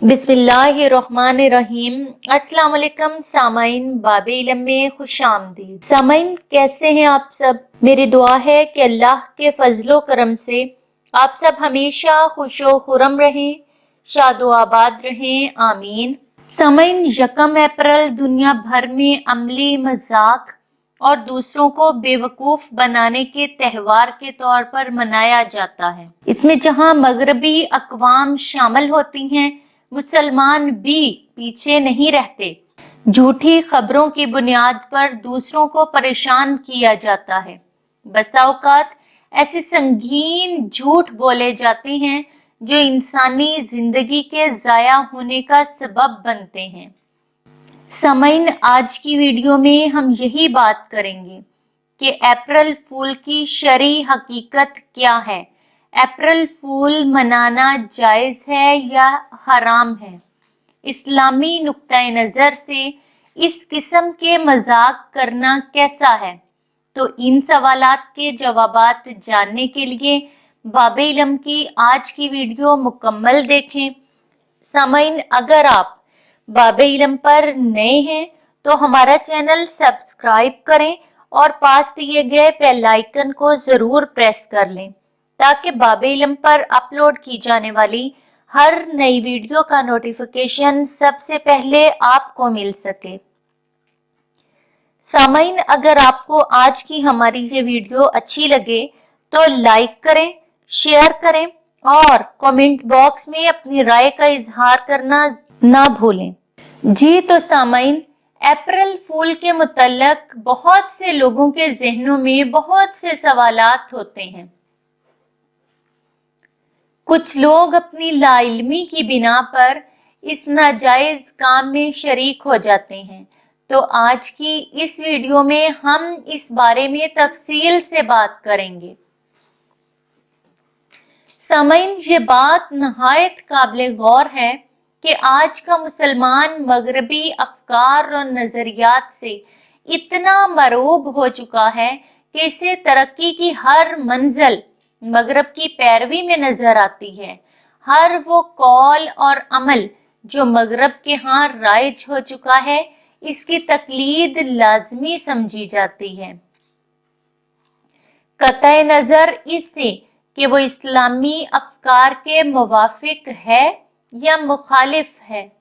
बिस्मिल्लाहिर्रहमानिर्रहीम। अस्सलाम वालेकुम सामाइन, बाबे इल्म में खुश आमदीद। सामाइन, कैसे हैं आप सब? मेरी दुआ है कि अल्लाह के फजलो करम से आप सब हमेशा खुशो खुरम रहें, शादो आबाद रहें, आमीन। सामाइन, 1 अप्रैल दुनिया भर में अमली मजाक और दूसरों को बेवकूफ बनाने के त्यौहार के तौर पर मनाया जाता है। इसमें जहां मगरबी अक़वाम शामिल होती हैं, मुसलमान भी पीछे नहीं रहते। झूठी खबरों की बुनियाद पर दूसरों को परेशान किया जाता है। बसा औकात ऐसे संगीन झूठ बोले जाते हैं जो इंसानी जिंदगी के जाया होने का सबब बनते हैं। सामाइन, आज की वीडियो में हम यही बात करेंगे कि अप्रैल फूल की शरई हकीकत क्या है। अप्रैल फूल मनाना जायज है या हराम है? इस्लामी नुक्ता नज़र से इस किस्म के मजाक करना कैसा है? तो इन सवालात के जवाबात जानने के लिए बाबे इल्म की आज की वीडियो मुकम्मल देखें। सामाइन, अगर आप बाबे इल्म पर नए हैं तो हमारा चैनल सब्सक्राइब करें और पास दिए गए बेल आइकन को जरूर प्रेस कर लें ताकि बाबे इल्म पर अपलोड की जाने वाली हर नई वीडियो का नोटिफिकेशन सबसे पहले आपको मिल सके। सामाइन, अगर आपको आज की हमारी ये वीडियो अच्छी लगे तो लाइक करें, शेयर करें और कमेंट बॉक्स में अपनी राय का इजहार करना ना भूलें। जी तो सामाइन, अप्रैल फूल के मुतल्लक बहुत से लोगों के जहनों में बहुत से सवालात होते हैं। कुछ लोग अपनी लाइल्मी की बिना पर इस नाजायज काम में शरीक हो जाते हैं। तो आज की इस वीडियो में हम इस बारे में तफसील से बात करेंगे। सामाइन, ये बात नहायत काबिल गौर है कि आज का मुसलमान मगरबी अफकार और नजरियात से इतना मरूब हो चुका है कि इसे तरक्की की हर मंजिल मगरब की पैरवी में नजर आती है। हर वो कौल और अमल जो मगरब के यहाँ राइज हो चुका है, इसकी तकलीद लाजमी समझी जाती है, कतई नजर इससे कि वो इस्लामी अफकार के मुवाफिक है या मुखालिफ है।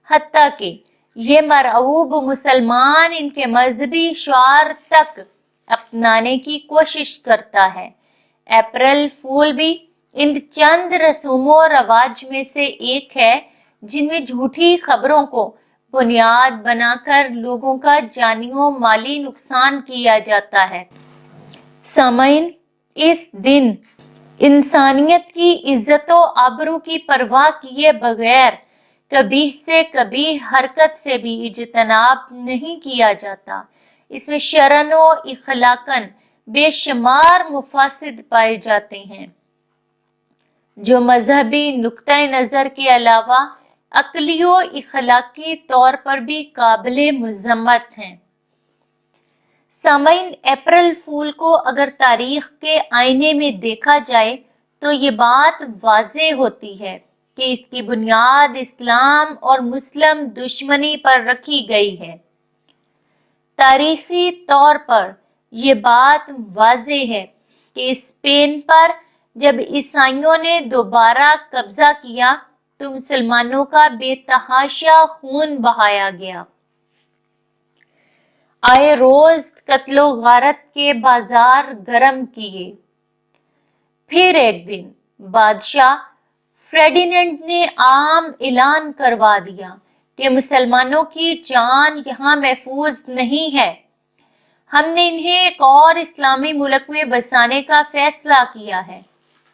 हत्ता कि ये मरऊब मुसलमान इनके मजहबी शुआर तक अपनाने की कोशिश करता है। अप्रैल फूल भी इन चंद रसूमों रवाज में से एक है जिनमें झूठी खबरों को बुनियाद बनाकर लोगों का जानियो माली नुकसान किया जाता है। सामाइन, इस दिन इंसानियत की इज्जतो आबरू की परवाह किए बगैर कभी से कभी हरकत से भी इज्तनाब नहीं किया जाता। इसमें शरन व इखलाकन बेशुमार मुफासिद पाए जाते हैं जो मजहबी नुक्ता नजर के अलावा अकली व इखलाकी तौर पर भी काबिले मुज़म्मत हैं। सामाइन, अप्रैल फूल को अगर तारीख के आईने में देखा जाए तो ये बात वाज़े होती है कि इसकी बुनियाद इस्लाम और मुस्लिम दुश्मनी पर रखी गई है। तारीखी तौर पर यह बात वाज़े है कि स्पेन पर जब ईसाइयों ने दोबारा कब्जा किया तो मुसलमानों का बेतहाशा खून बहाया गया। आए रोज कत्लो गारत के बाजार गरम किए। फिर एक दिन बादशाह फेर्डिनेंड ने आम ऐलान करवा दिया कि मुसलमानों की जान यहाँ महफूज नहीं है। हमने इन्हें एक और इस्लामी मुल्क में बसाने का फैसला किया है।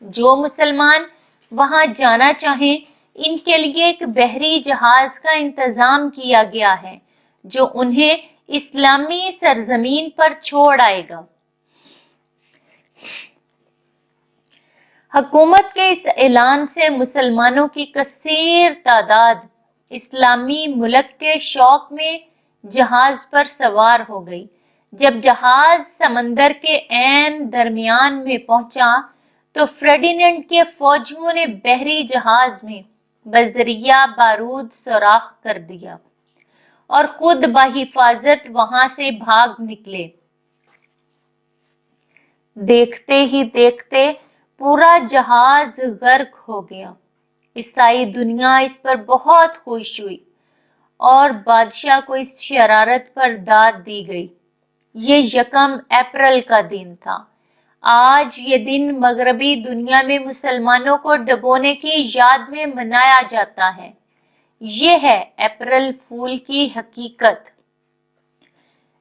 जो मुसलमान वहां जाना चाहें, इनके लिए एक बहरी जहाज का इंतजाम किया गया है जो उन्हें इस्लामी सरजमीन पर छोड़ आएगा। हुकूमत के इस ऐलान से मुसलमानों की कसीर तादाद इस्लामी मुल्क के शौक में जहाज पर सवार हो गई। जब जहाज समंदर के ऐन दरमियान में पहुंचा तो फेर्डिनेंड के फौजियों ने बहरी जहाज में बजरिया बारूद सुराख कर दिया और खुद बाहिफाजत वहां से भाग निकले। देखते ही देखते पूरा जहाज गर्क हो गया। ईसाई दुनिया इस पर बहुत खुश हुई और बादशाह को इस शरारत पर दाद दी गई। ये 1 अप्रैल का दिन था। आज ये दिन मगरबी दुनिया में मुसलमानों को डुबोने की याद में मनाया जाता है। ये है अप्रैल फूल की हकीकत।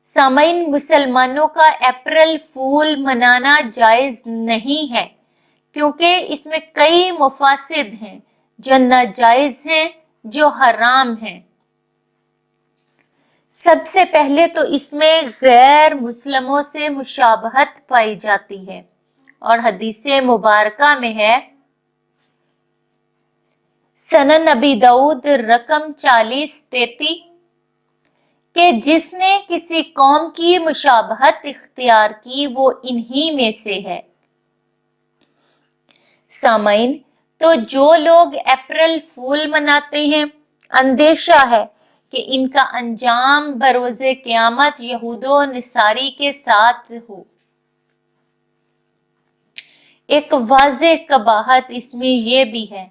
सामईन, मुसलमानों का अप्रैल फूल मनाना जायज नहीं है क्योंकि इसमें कई मुफासिद हैं जो नाजायज हैं, जो हराम हैं। सबसे पहले तो इसमें गैर मुस्लिमों से मुशाबहत पाई जाती है और हदीस मुबारका में है, सनन नबी दाऊद रकम 40-33 कि जिसने किसी कौम की मुशाबहत इख्तियार की वो इन्हीं में से है। सामईन, तो जो लोग अप्रैल फूल मनाते हैं, अंदेशा है कि इनका अंजाम बरोज़े क़यामत यहूदो निसारी के साथ हो। एक वाज़ेह कबाहत इसमें यह भी है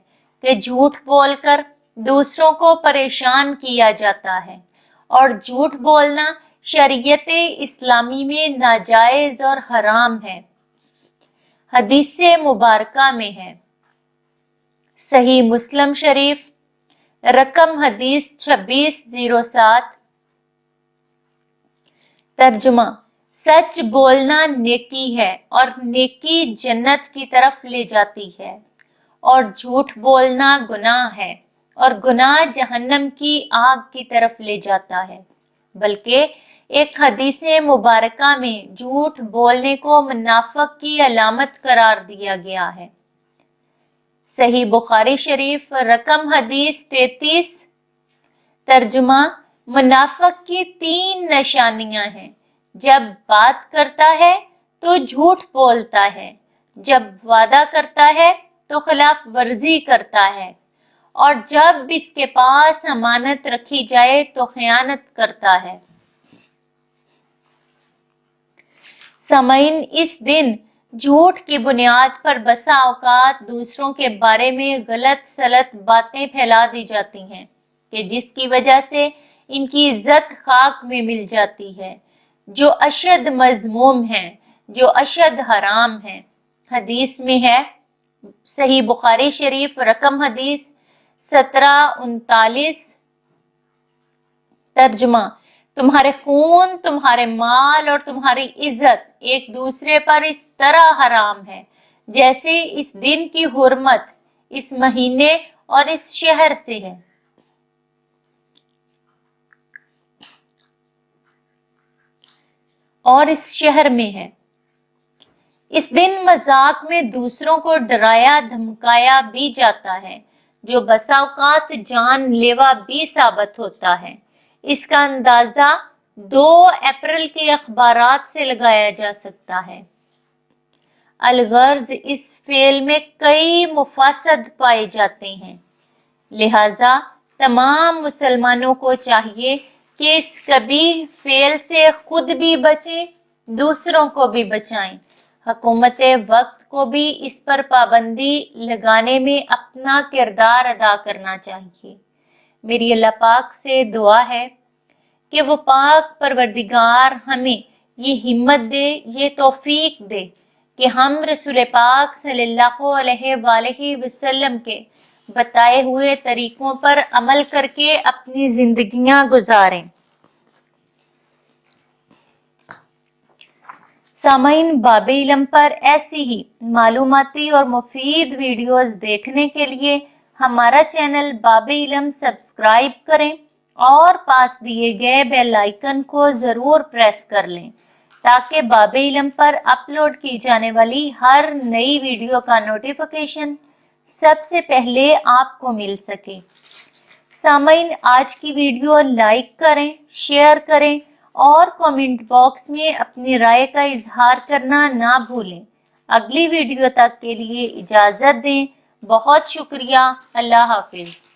कि झूठ बोलकर दूसरों को परेशान किया जाता है और झूठ बोलना शरीयत इस्लामी में नाजायज और हराम है। हदीस मुबारका में है, सही मुस्लिम शरीफ रकम हदीस 2607, तर्जुमा, सच बोलना नेकी है और नेकी जन्नत की तरफ ले जाती है और झूठ बोलना गुनाह है और गुनाह जहन्नम की आग की तरफ ले जाता है। बल्कि एक हदीस मुबारका में झूठ बोलने को मुनाफिक की अलामत करार दिया गया है। सही बुखारी शरीफ रकम हदीस 33, तर्जुमा, मुनाफिक की 3 निशानियां हैं। जब बात करता है तो झूठ बोलता है, जब वादा करता है तो खिलाफ वर्जी करता है और जब इसके पास अमानत रखी जाए तो खयानत करता है। सामईन, इस दिन झूठ की बुनियाद पर बसा औकात दूसरों के बारे में गलत सलत बातें फैला दी जाती हैं कि जिसकी वजह से इनकी इज्जत खाक में मिल जाती है, जो अशद मजमूम है, जो अशद हराम है। हदीस में है, सही बुखारी शरीफ रकम हदीस 1739, तर्जुमा, तुम्हारे खून, तुम्हारे माल और तुम्हारी इज्जत एक दूसरे पर इस तरह हराम है जैसे इस दिन की हुर्मत इस महीने और इस शहर से है। और इस शहर में है। इस दिन मजाक में दूसरों को डराया धमकाया भी जाता है, जो बसा औकात जानलेवा भी साबित होता है। इसका अंदाजा 2 अप्रैल के अखबारात से लगाया जा सकता है। अलगर्ज, इस फेल में कई मुफासद पाए जाते हैं, लिहाजा तमाम मुसलमानों को चाहिए कि इस कबीह फेल से खुद भी बचें, दूसरों को भी बचाएं। हुकूमत वक्त को भी इस पर पाबंदी लगाने में अपना किरदार अदा करना चाहिए। मेरी अल्लाह पाक से दुआ है कि वो पाक परवरदिगार हमें ये हिम्मत दे, ये तौफीक दे कि हम रसूल पाक सल्लल्लाहु अलैहि वसल्लम के बताए हुए तरीकों पर अमल करके अपनी जिंदगियां गुजारें। सामईन, बाबे इल्म पर ऐसी ही मालूमाती और मुफीद वीडियोस देखने के लिए हमारा चैनल बाबे इल्म सब्सक्राइब करें और पास दिए गए बेल आइकन को जरूर प्रेस कर लें ताकि बाबे इल्म पर अपलोड की जाने वाली हर नई वीडियो का नोटिफिकेशन सबसे पहले आपको मिल सके। सामईन, आज की वीडियो लाइक करें, शेयर करें और कमेंट बॉक्स में अपनी राय का इजहार करना ना भूलें। अगली वीडियो तक के लिए इजाज़त दें। बहुत शुक्रिया। अल्लाह हाफिज।